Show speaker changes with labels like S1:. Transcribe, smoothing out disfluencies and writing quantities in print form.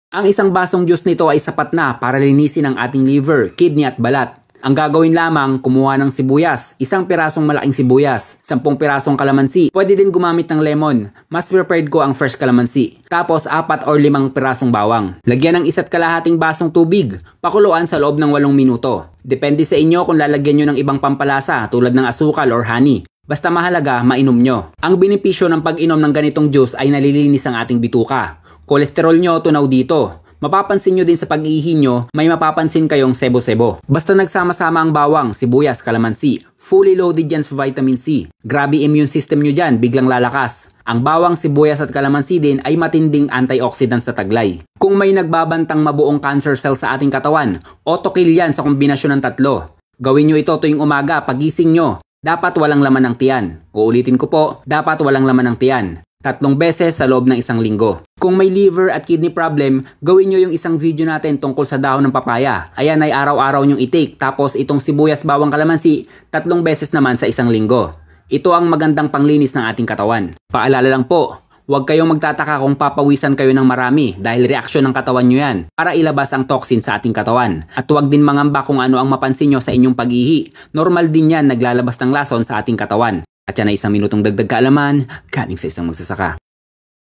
S1: Ang isang basong juice nito ay sapat na para linisin ang ating liver, kidney at balat. Ang gagawin lamang, kumuha ng sibuyas, isang pirasong malaking sibuyas, 10 pirasong kalamansi. Pwede din gumamit ng lemon. Mas prepared ko ang fresh kalamansi. Tapos 4 or 5 pirasong bawang. Lagyan ng 1.5 basong tubig. Pakuluan sa loob ng 8 minuto. Depende sa inyo kung lalagyan nyo ng ibang pampalasa tulad ng asukal or honey. Basta mahalaga, mainom nyo. Ang benepisyo ng pag-inom ng ganitong juice ay nalilinis ang ating bituka. Kolesterol nyo tunaw dito. Mapapansin nyo din sa pag-ihi nyo, may mapapansin kayong sebo-sebo. Basta nagsama-sama ang bawang, sibuyas, kalamansi, fully loaded yan sa vitamin C. Grabe immune system nyo dyan, biglang lalakas. Ang bawang, sibuyas at kalamansi din ay matinding antioxidant sa taglay. Kung may nagbabantang mabuong cancer cell sa ating katawan, auto-kill yan sa kombinasyon ng tatlo. Gawin nyo ito tuwing umaga, pagising nyo. Dapat walang laman ng tiyan. Uulitin ko po, dapat walang laman ng tiyan. 3 beses sa loob ng 1 linggo. Kung may liver at kidney problem, gawin nyo yung isang video natin tungkol sa dahon ng papaya. Ayan ay araw-araw nyong i-take. Tapos itong sibuyas, bawang, kalamansi, 3 beses naman sa 1 linggo. Ito ang magandang panglinis ng ating katawan. Paalala lang po, huwag kayong magtataka kung papawisan kayo ng marami dahil reaksyon ng katawan nyo yan para ilabas ang toxin sa ating katawan. At huwag din mangamba kung ano ang mapansin nyo sa inyong pag-ihi. Normal din yan naglalabas ng lason sa ating katawan. At yan ay 1 minutong dagdag kaalaman galing sa isang magsasaka.